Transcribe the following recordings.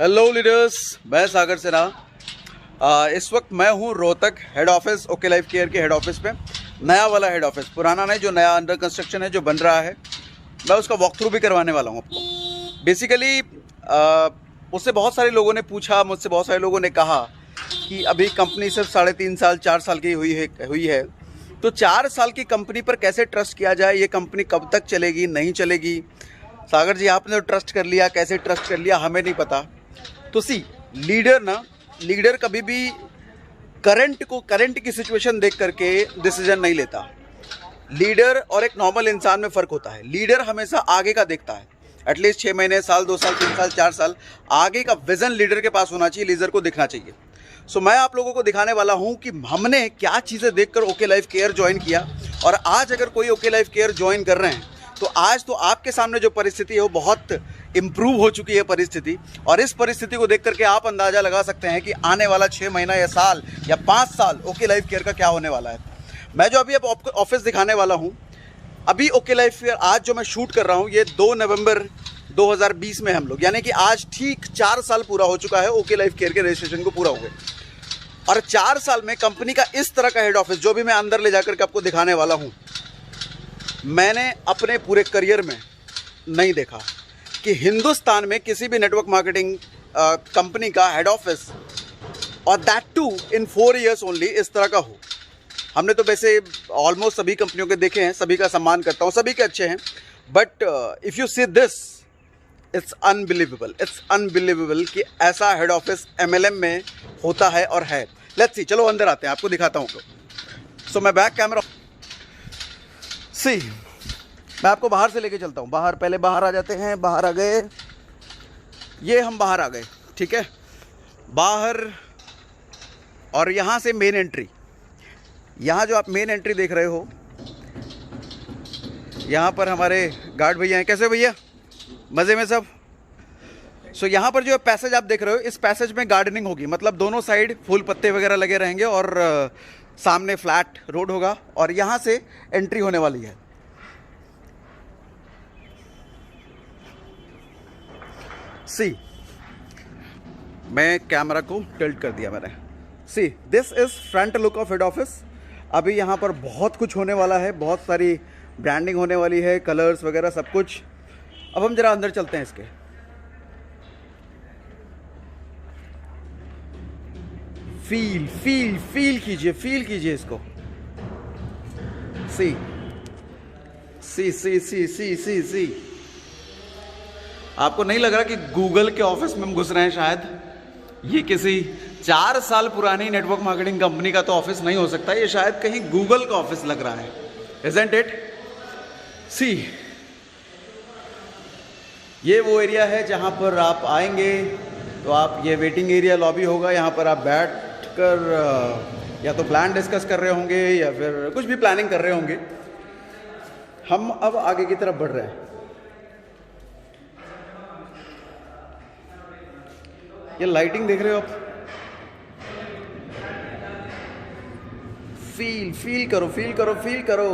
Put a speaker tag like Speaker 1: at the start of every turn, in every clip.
Speaker 1: Hello leaders, मैं सागर सिन्हा। इस वक्त मैं हूँ Rohtak head office okay Life care के हेड ऑफिस पे। नया वाला हेड ऑफिस, पुराना नहीं, जो नया अंडर कंस्ट्रक्शन है, जो बन रहा है, मैं उसका वॉक थ्रू भी करवाने वाला हूँ आपको। बेसिकली उससे बहुत सारे लोगों ने पूछा, मुझसे बहुत सारे लोगों ने कहा कि अभी कंपनी सिर्फ 3.5 साल 4 साल की हुई है, तो 4 साल की कंपनी पर कैसे ट्रस्ट किया जाए, ये कंपनी कब तक चलेगी, नहीं चलेगी। सागर जी, आपने तो ट्रस्ट कर लिया, कैसे ट्रस्ट कर लिया हमें नहीं पता। तो लीडर कभी भी करंट की सिचुएशन देख करके डिसीजन नहीं लेता। लीडर और एक नॉर्मल इंसान में फ़र्क होता है। लीडर हमेशा आगे का देखता है, एटलीस्ट 6 महीने, साल, 2 साल, 3 साल, 4 साल आगे का विज़न लीडर के पास होना चाहिए, लीडर को दिखना चाहिए। सो मैं आप लोगों को दिखाने वाला हूं कि हमने क्या चीज़ें देखकर ओके लाइफ केयर ज्वाइन किया, और आज अगर कोई ओके लाइफ केयर ज्वाइन कर रहे हैं तो आज तो आपके सामने जो परिस्थिति है वो बहुत इम्प्रूव हो चुकी है परिस्थिति। और इस परिस्थिति को देख करके आप अंदाज़ा लगा सकते हैं कि आने वाला 6 महीना या साल या 5 साल ओके लाइफ केयर का क्या होने वाला है। मैं जो अभी अब ऑफिस दिखाने वाला हूँ, अभी ओके लाइफ केयर आज जो मैं शूट कर रहा हूँ, ये 2 नवंबर 2020 में हम लोग, यानी कि आज ठीक 4 साल पूरा हो चुका है ओके लाइफ केयर के रजिस्ट्रेशन को पूरा हो गए। और 4 साल में कंपनी का इस तरह का हेड ऑफिस, जो भी मैं अंदर ले जाकर के आपको दिखाने वाला हूँ, मैंने अपने पूरे करियर में नहीं देखा कि हिंदुस्तान में किसी भी नेटवर्क मार्केटिंग कंपनी का हेड ऑफिस, और that too in 4 years only, इस तरह का हो। हमने तो वैसे ऑलमोस्ट सभी कंपनियों के देखे हैं, सभी का सम्मान करता हूँ, सभी के अच्छे हैं, but if you see this, it's unbelievable कि ऐसा हेड ऑफिस MLM में होता है और है। लेट्स सी, चलो अंदर आते हैं, आपको दिखाता हूँ। सो मैं बैक कैमरा सी, मैं आपको बाहर से लेके चलता हूँ। पहले बाहर आ जाते हैं। बाहर आ गए, ये हम बाहर आ गए, ठीक है, बाहर। और यहाँ से मेन एंट्री, यहाँ जो आप मेन एंट्री देख रहे हो, यहाँ पर हमारे गार्ड भैया हैं। कैसे भैया, मज़े में सब? सो यहाँ पर जो पैसेज आप देख रहे हो, इस पैसेज में गार्डनिंग होगी, मतलब दोनों साइड फूल पत्ते वगैरह लगे रहेंगे और सामने फ्लैट रोड होगा, और यहाँ से एंट्री होने वाली है। सी, मैं कैमरा को टिल्ट कर दिया मैंने। See, this is front look of head office. अभी यहाँ पर बहुत कुछ होने वाला है, बहुत सारी ब्रांडिंग होने वाली है, कलर्स वगैरह सब कुछ। अब हम जरा अंदर चलते हैं इसके। फील कीजिए इसको। सी, आपको नहीं लग रहा कि गूगल के ऑफिस में हम घुस रहे हैं? शायद ये किसी 4 साल पुरानी नेटवर्क मार्केटिंग कंपनी का तो ऑफिस नहीं हो सकता, ये शायद कहीं गूगल का ऑफिस लग रहा है, इज़न्ट इट? सी, ये वो एरिया है जहां पर आप आएंगे तो आप, ये वेटिंग एरिया लॉबी होगा, यहाँ पर आप बैठ कर या तो प्लान डिस्कस कर रहे होंगे या फिर कुछ भी प्लानिंग कर रहे होंगे। हम अब आगे की तरफ बढ़ रहे हैं। ये लाइटिंग देख रहे हो आप? फील करो।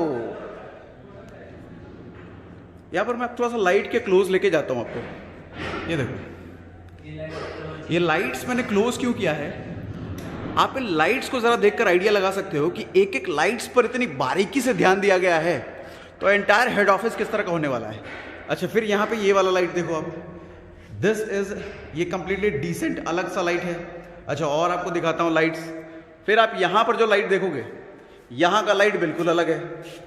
Speaker 1: यहाँ पर मैं थोड़ा सा लाइट के क्लोज लेके जाता हूँ आपको। ये देखो, ये लाइट्स मैंने क्लोज क्यों किया है, आप इन लाइट्स को ज़रा देखकर आइडिया लगा सकते हो कि एक एक लाइट्स पर इतनी बारीकी से ध्यान दिया गया है, तो एंटायर हेड ऑफिस किस तरह का होने वाला है। अच्छा, फिर यहाँ पे ये वाला लाइट देखो आप, दिस इज, ये कंप्लीटली डिसेंट अलग सा लाइट है। अच्छा, और आपको दिखाता हूँ लाइट्स। फिर आप यहाँ पर जो लाइट देखोगे, यहाँ का लाइट बिल्कुल अलग है।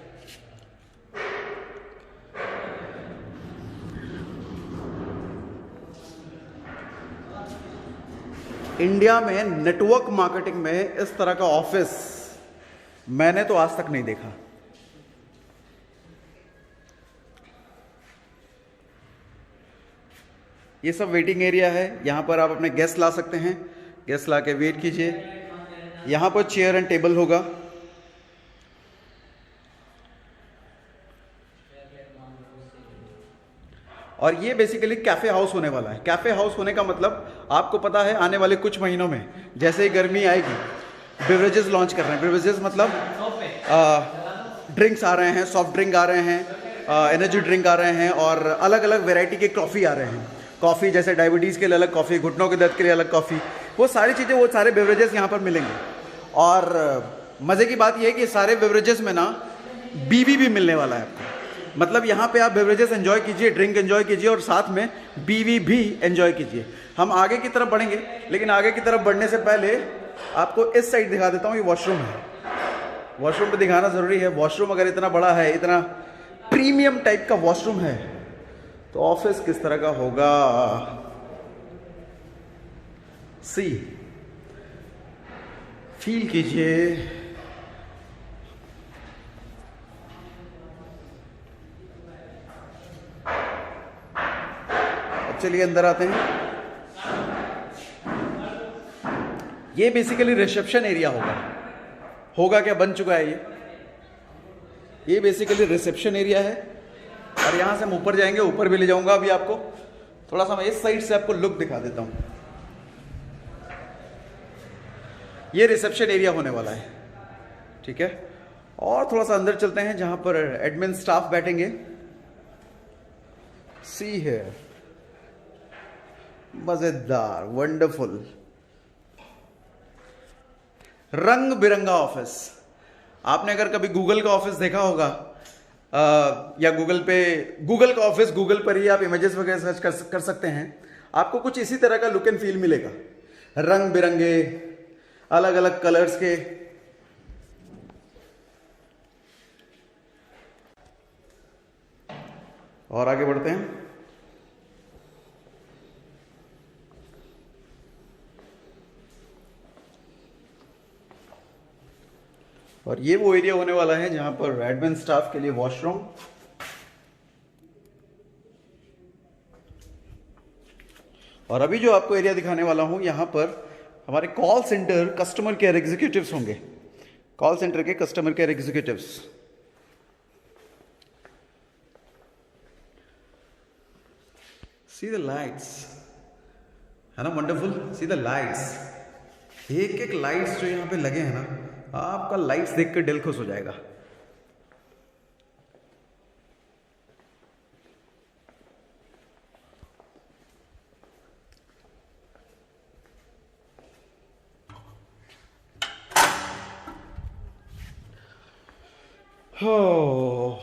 Speaker 1: इंडिया में नेटवर्क मार्केटिंग में इस तरह का ऑफिस मैंने तो आज तक नहीं देखा। ये सब वेटिंग एरिया है, यहाँ पर आप अपने गेस्ट ला सकते हैं, गेस्ट ला के वेट कीजिए। यहाँ पर चेयर एंड टेबल होगा। और ये बेसिकली कैफ़े हाउस होने वाला है। कैफ़े हाउस होने का मतलब आपको पता है, आने वाले कुछ महीनों में जैसे ही गर्मी आएगी, बेवरेजेस लॉन्च कर रहे हैं। बेवरेजेस मतलब ड्रिंक्स आ रहे हैं, सॉफ्ट ड्रिंक आ रहे हैं, एनर्जी ड्रिंक आ रहे हैं, और अलग अलग वैरायटी के कॉफ़ी आ रहे हैं। कॉफ़ी, जैसे डायबिटीज़ के लिए अलग कॉफ़ी, घुटनों के दर्द के लिए अलग कॉफ़ी, वो सारी चीज़ें, वो सारे बेवरेजेस यहाँ पर मिलेंगे। और मज़े की बात यह है कि सारे बेवरेजेस में ना बीवी भी मिलने वाला है आपको। मतलब यहाँ पे आप बेवरेजेस एंजॉय कीजिए, ड्रिंक एंजॉय कीजिए और साथ में बीवी भी एंजॉय कीजिए। हम आगे की तरफ बढ़ेंगे, लेकिन आगे की तरफ बढ़ने से पहले आपको इस साइड दिखा देता हूँ। ये वॉशरूम है, वॉशरूम पे दिखाना ज़रूरी है। वॉशरूम अगर इतना बड़ा है, इतना प्रीमियम टाइप का वॉशरूम है, तो ऑफिस किस तरह का होगा। सी, फील कीजिए। अब चलिए अंदर आते हैं। ये बेसिकली रिसेप्शन एरिया होगा क्या, बन चुका है ये बेसिकली रिसेप्शन एरिया है। और यहाँ से हम ऊपर जाएंगे, ऊपर भी ले जाऊंगा अभी आपको। थोड़ा सा मैं इस साइड से आपको लुक दिखा देता हूँ। ये रिसेप्शन एरिया होने वाला है, ठीक है। और थोड़ा सा अंदर चलते हैं जहाँ पर एडमिन स्टाफ बैठेंगे। सी है, मजेदार, वंडरफुल, रंग बिरंगा ऑफिस। आपने अगर कभी गूगल का ऑफिस देखा होगा या गूगल का ऑफिस, गूगल पर ही आप इमेजेस वगैरह सर्च कर सकते हैं, आपको कुछ इसी तरह का लुक एंड फील मिलेगा। रंग बिरंगे, अलग अलग कलर्स के। और आगे बढ़ते हैं। और ये वो एरिया होने वाला है जहां पर एडमिन स्टाफ के लिए वॉशरूम, और अभी जो आपको एरिया दिखाने वाला हूं, यहां पर हमारे call centre customer care executives होंगे। कॉल सेंटर के customer care executives. See the lights, है ना वंडरफुल। सी द लाइट्स, एक एक लाइट्स जो यहाँ पे लगे हैं ना, आपका लाइट्स देख कर दिल खुश हो जाएगा। हो,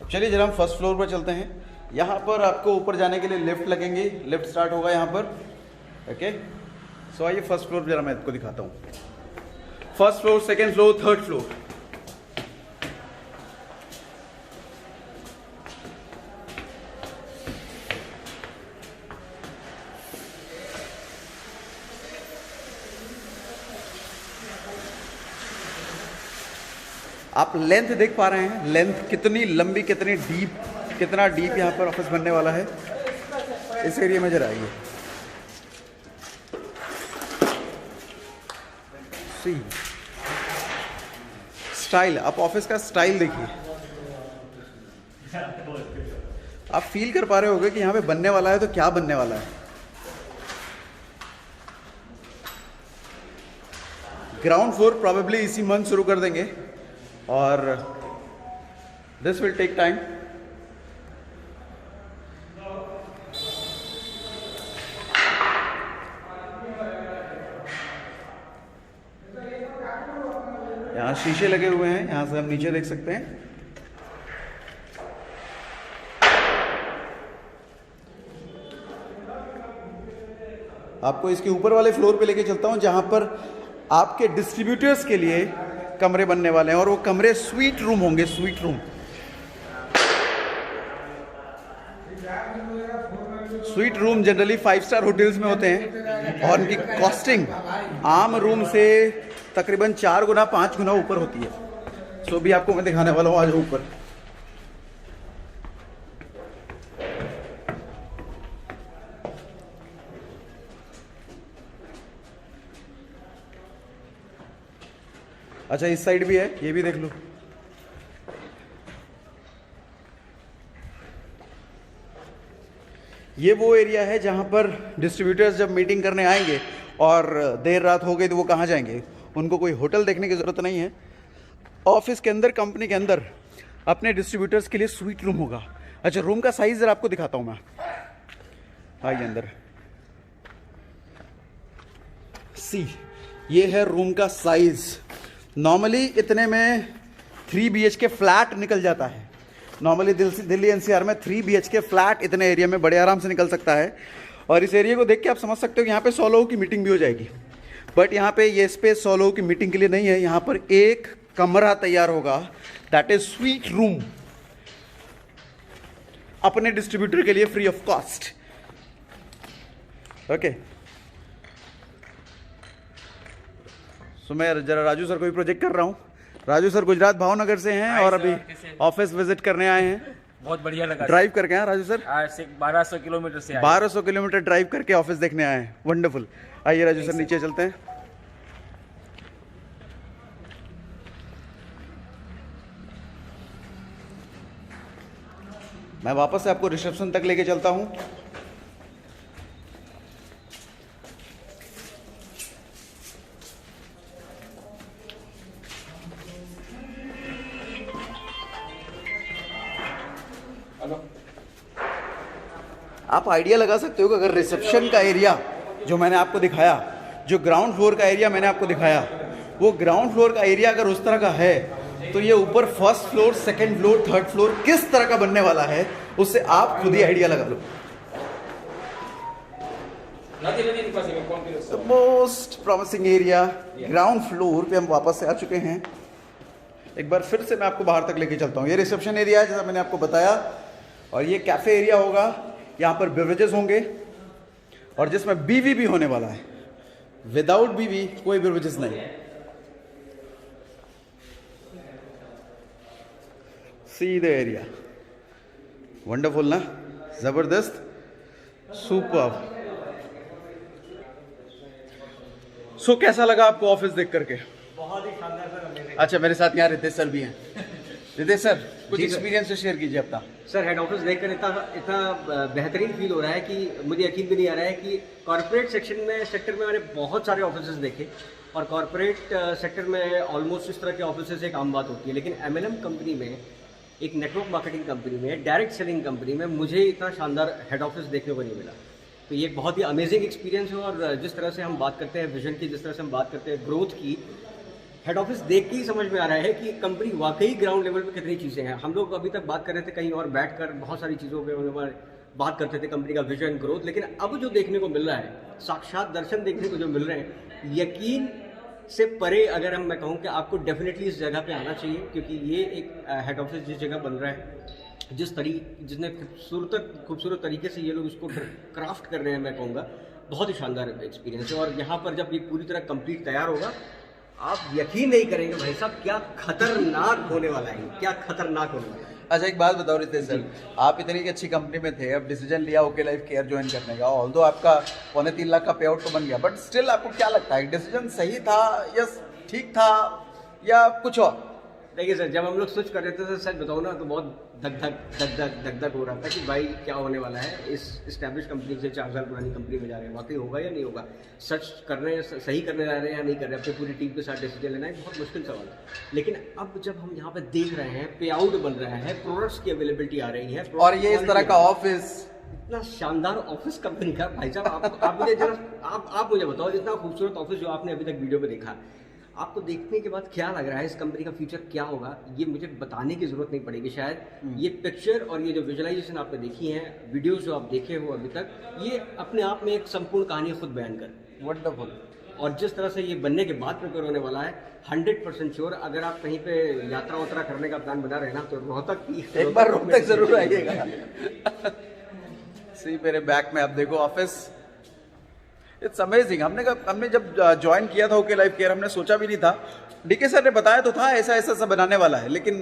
Speaker 1: चलिए जरा हम फर्स्ट फ्लोर पर चलते हैं। यहाँ पर आपको ऊपर जाने के लिए लिफ्ट लगेंगे, लिफ्ट स्टार्ट होगा यहाँ पर। ओके, सो आइए फर्स्ट फ्लोर जरा मैं आपको दिखाता हूँ। First floor, second floor, third floor. आप लेंथ देख पा रहे हैं, लेंथ कितनी लंबी, कितनी डीप, कितना डीप यहाँ पर ऑफिस बनने वाला है। इस एरिया में जरा आइए। सी स्टाइल, आप ऑफिस का स्टाइल देखिए। आप फील कर पा रहे होंगे कि यहाँ पे बनने वाला है तो क्या बनने वाला है। ग्राउंड फ्लोर प्रोबेबली इसी मंथ शुरू कर देंगे और दिस विल टेक टाइम। यहाँ शीशे लगे हुए हैं, यहाँ से हम नीचे देख सकते हैं। आपको इसके ऊपर वाले फ्लोर पे लेके चलता हूं जहां पर आपके डिस्ट्रीब्यूटर्स के लिए कमरे बनने वाले हैं, और वो कमरे स्वीट रूम होंगे। Suite room, suite room generally 5 star hotels में होते हैं और उनकी कॉस्टिंग आम रूम से तकरीबन 4 गुना 5 गुना ऊपर होती है। सो भी आपको मैं दिखाने वाला हूँ आज ऊपर। अच्छा, इस साइड भी है, ये भी देख लो। ये वो एरिया है जहां पर डिस्ट्रीब्यूटर्स जब मीटिंग करने आएंगे और देर रात हो गई तो वो कहाँ जाएंगे, उनको कोई होटल देखने की ज़रूरत नहीं है। ऑफिस के अंदर, कंपनी के अंदर अपने डिस्ट्रीब्यूटर्स के लिए स्वीट रूम होगा। अच्छा, रूम का साइज़ ज़रा आपको दिखाता हूँ मैं। आइए अंदर। सी, ये है रूम का साइज। नॉर्मली इतने में 3 BHK फ्लैट निकल जाता है। नॉर्मली दिल्ली NCR में 3 BHK फ्लैट इतने एरिया में बड़े आराम से निकल सकता है। और इस एरिया को देख के आप समझ सकते हो कि यहाँ पे 100 लोगों की मीटिंग भी हो जाएगी। बट यहाँ पे ये स्पेस 100 लोगों की मीटिंग के लिए नहीं है। यहाँ पर एक कमरा तैयार होगा, दैट इज स्वीट रूम, अपने डिस्ट्रीब्यूटर के लिए फ्री ऑफ कॉस्ट। ओके, सो मैं जरा राजू सर को भी प्रोजेक्ट कर रहा हूँ। राजू सर गुजरात भावनगर से हैं और अभी ऑफिस विजिट करने आए हैं।
Speaker 2: बहुत बढ़िया लगा।
Speaker 1: ड्राइव करके आए राजू सर?
Speaker 2: 1200 किलोमीटर से
Speaker 1: 1200 किलोमीटर ड्राइव करके ऑफिस देखने आए हैं। वंडरफुल। आइए राजू सर नीचे चलते हैं। मैं वापस से आपको रिसेप्शन तक लेके चलता हूं। आप आइडिया लगा सकते हो कि अगर रिसेप्शन का एरिया जो मैंने आपको दिखाया, जो ग्राउंड फ्लोर का एरिया मैंने आपको दिखाया, वो ग्राउंड फ्लोर का एरिया अगर उस तरह का है, तो ये ऊपर first floor, second floor, third floor किस तरह का बनने वाला है, उससे आप खुद ही आइडिया लगा लो। The most promising area, ground floor पे हम वापस से आ चुके हैं। एक बार फिर से मैं आपको बाहर तक लेके चलता हूँ। ये रिसेप्शन एरिया है जैसा मैंने आपको बताया, और ये कैफे एरिया होगा। यहाँ पर बेवरेजेस होंगे और जिसमें बीवी भी होने वाला है। विदाउट बीवी कोई बेवरेजेस नहीं। सी द एरिया, वंडरफुल ना, जबरदस्त, सुपर। सो कैसा लगा आपको ऑफिस देख करके?
Speaker 3: बहुत ही शानदार सर।
Speaker 1: अच्छा, मेरे साथ यहाँ रितेश सर भी हैं। रितेश सर, कुछ एक्सपीरियंस तो शेयर कीजिए अपना।
Speaker 3: सर, हेड ऑफिस देखकर इतना बेहतरीन फील हो रहा है कि मुझे यकीन भी नहीं आ रहा है कि कॉर्पोरेट सेक्टर में मैंने बहुत सारे ऑफिसेज देखे, और कॉर्पोरेट सेक्टर में ऑलमोस्ट इस तरह के ऑफिसेज एक आम बात होती है, लेकिन MLM कंपनी में, एक नेटवर्क मार्केटिंग कंपनी में, डायरेक्ट सेलिंग कंपनी में मुझे इतना शानदार हेड ऑफिस देखने को नहीं मिला। तो ये एक बहुत ही अमेजिंग एक्सपीरियंस है। और जिस तरह से हम बात करते हैं विजन की, जिस तरह से हम बात करते हैं ग्रोथ की, हेड ऑफिस देख के ही समझ में आ रहा है कि कंपनी वाकई ग्राउंड लेवल पे कितनी चीज़ें हैं। हम लोग अभी तक बात कर रहे थे कहीं और बैठकर, बहुत सारी चीज़ों के बात करते थे, कंपनी का विजन, ग्रोथ, लेकिन अब जो देखने को मिल रहा है, साक्षात दर्शन देखने को जो मिल रहे हैं, यकीन से परे अगर मैं कहूँ कि आपको डेफिनेटली इस जगह पे आना चाहिए, क्योंकि ये एक हेड ऑफिस जिस जगह बन रहा है, जिसने खूबसूरत तरीके से ये लोग इसको क्राफ्ट कर रहे हैं, मैं कहूँगा बहुत ही शानदार एक्सपीरियंस है। और यहाँ पर जब ये पूरी तरह कंप्लीट तैयार होगा, आप यकीन नहीं करेंगे भाई साहब, क्या खतरनाक होने वाला है, क्या खतरनाक होने वाला है।
Speaker 1: अच्छा, एक बात बताओ रितेश सर, आप इतनी अच्छी कंपनी में थे, अब डिसीजन लिया ओके लाइफ केयर ज्वाइन करने का, ऑल्दो आपका 2.25 लाख का पे आउट तो बन गया, बट स्टिल आपको क्या लगता है, डिसीजन सही था या ठीक था या कुछ और?
Speaker 3: देखिए सर, जब हम लोग स्विच कर रहे थे, सच बताओ ना, तो बहुत धक धक हो रहा था कि भाई क्या होने वाला है, इस इस्टेब्लिश कंपनी से 4 साल पुरानी कंपनी में जा रहे हैं, वाकई होगा या नहीं होगा, सच करने सही करने जा रहे हैं या नहीं कर रहे हैं, अपनी पूरी टीम के साथ डिसीजन लेना है, बहुत मुश्किल सवाल है। लेकिन अब जब हम यहाँ पे देख रहे हैं, पे आउट बन रहा है, प्रोडक्ट्स की अवेलेबिलिटी आ रही है,
Speaker 1: और ये इस तरह का ऑफिस,
Speaker 3: इतना शानदार ऑफिस कंपनी का, भाई साहब आप मुझे जरा आप मुझे बताओ, इतना खूबसूरत ऑफिस जो आपने अभी तक वीडियो में देखा, आपको देखने के बाद क्या लग रहा है, इस कंपनी का फ्यूचर क्या होगा, ये मुझे बताने की जरूरत नहीं पड़ेगी शायद। ये पिक्चर और ये जो विजुअलाइजेशन आपने देखी है, वीडियोस जो आप देखे हो अभी तक, ये अपने आप में एक संपूर्ण कहानी खुद बयान कर।
Speaker 1: वंडरफुल।
Speaker 3: और जिस तरह से ये बनने के बाद प्रिपेयर होने वाला है, 100% श्योर, अगर आप कहीं पे यात्रा वात्रा करने का प्लान बना रहे ना, तो रोहतक
Speaker 1: एक बार रोहतक जरूर आइएगा। सी, मेरे बैक में आप देखो ऑफिस, इट्स अमेजिंग। हमने जब ज्वाइन किया था ओके लाइफ केयर, हमने सोचा भी नहीं था, डीके सर ने बताया तो था ऐसा ऐसा सब बनाने वाला है, लेकिन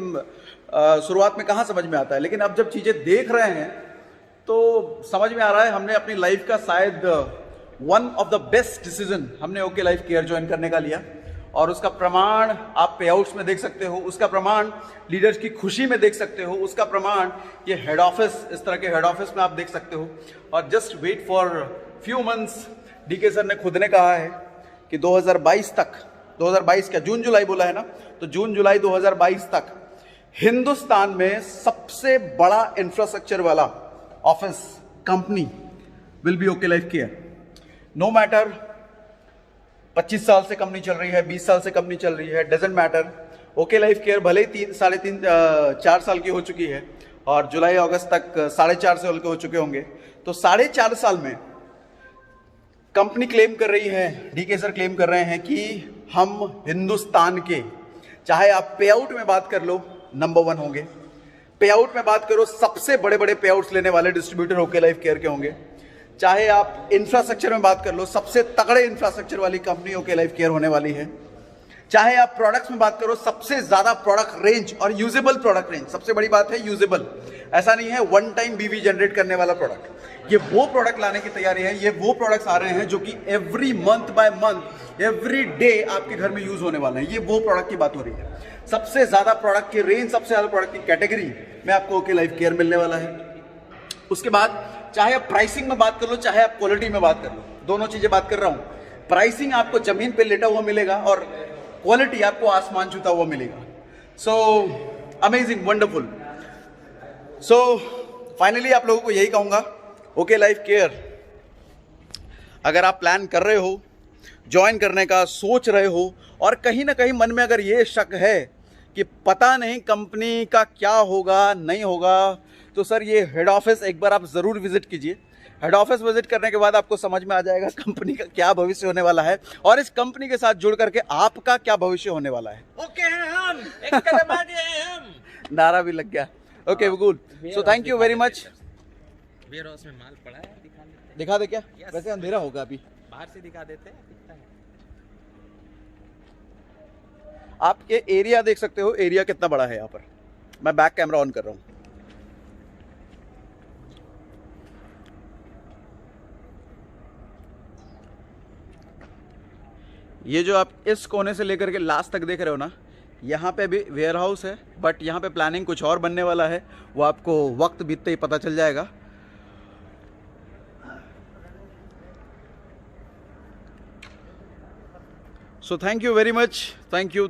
Speaker 1: शुरुआत में कहाँ समझ में आता है, लेकिन अब जब चीज़ें देख रहे हैं तो समझ में आ रहा है, हमने अपनी लाइफ का शायद one of the best decision हमने ओके लाइफ केयर ज्वाइन करने का लिया, और उसका प्रमाण आप पे आउट्स में देख सकते हो, उसका प्रमाण लीडर्स की खुशी में देख सकते हो, उसका प्रमाण ये हेड ऑफिस, इस तरह के हेड ऑफिस में आप देख सकते हो। और just wait for few months, DK sir ने खुद ने कहा है कि 2022 तक, 2022 का जून जुलाई बोला है ना, तो जून जुलाई 2022 तक हिंदुस्तान में सबसे बड़ा इंफ्रास्ट्रक्चर वाला office company will be OK Life Care. No matter 25 साल से कंपनी चल रही है, 20 साल से कंपनी चल रही है, doesn't matter. Okay Life care भले ही 4 साल की हो चुकी है और जुलाई अगस्त तक 4.5 साल के हो चुके होंगे, तो 4.5 साल में कंपनी क्लेम कर रही है, डीके सर क्लेम कर रहे हैं कि हम हिंदुस्तान के, चाहे आप पे आउट में बात कर लो, नंबर 1 होंगे। पे आउट में बात करो, सबसे बड़े बड़े पे आउट्स लेने वाले डिस्ट्रीब्यूटर ओके लाइफ केयर के होंगे। चाहे आप इंफ्रास्ट्रक्चर में बात कर लो, सबसे तगड़े इंफ्रास्ट्रक्चर वाली कंपनी ओके लाइफ केयर होने वाली है। चाहे आप प्रोडक्ट्स में बात करो, सबसे ज्यादा प्रोडक्ट रेंज और यूजेबल प्रोडक्ट रेंज, सबसे बड़ी बात है यूजेबल। ऐसा नहीं है वन टाइम बीवी जनरेट करने वाला प्रोडक्ट। ये वो प्रोडक्ट लाने की तैयारी है, ये वो प्रोडक्ट्स आ रहे हैं जो कि every month by month, every day आपके घर में यूज होने वाले हैं। ये वो प्रोडक्ट की बात हो रही है। सबसे ज्यादा प्रोडक्ट की रेंज, सबसे ज्यादा प्रोडक्ट की कैटेगरी में आपको ओके लाइफ केयर मिलने वाला है। उसके बाद चाहे आप प्राइसिंग में बात कर लो, चाहे आप क्वालिटी में बात कर लो, दोनों चीजें बात कर रहा हूं। प्राइसिंग आपको जमीन पे लेटा हुआ मिलेगा और क्वालिटी आपको आसमान छूता हुआ मिलेगा। So amazing, wonderful. So finally आप लोगों को यही कहूंगा, ओके लाइफ केयर अगर आप प्लान कर रहे हो, ज्वाइन करने का सोच रहे हो और कहीं ना कहीं मन में अगर ये शक है कि पता नहीं कंपनी का क्या होगा नहीं होगा, तो सर ये हेड ऑफिस एक बार आप ज़रूर विजिट कीजिए। हेड ऑफिस विजिट करने के बाद आपको समझ में आ जाएगा कंपनी का क्या भविष्य होने वाला है और इस कंपनी के साथ जुड़ करके आपका क्या भविष्य होने वाला है।
Speaker 2: ओके हैं हम, एक कदम आगे हैं हम।
Speaker 1: नारा भी लग गया। Okay Bakul, so thank you very much.
Speaker 2: Warehouse में माल पड़ा है,
Speaker 1: दिखा दे क्या?
Speaker 2: Yes.
Speaker 1: वैसे अंधेरा होगा अभी,
Speaker 2: बाहर से दिखा देते हैं, दिखता है।
Speaker 1: आप ये एरिया देख सकते हो, एरिया कितना बड़ा है यहाँ पर। मैं बैक कैमरा ऑन कर रहा हूँ। ये जो आप इस कोने से लेकर के लास्ट तक देख रहे हो ना, यहाँ पे भी वेयर हाउस है, बट यहाँ पे प्लानिंग कुछ और बनने वाला है, वो आपको वक्त बीतते ही पता चल जाएगा। सो thank you very much, thank you.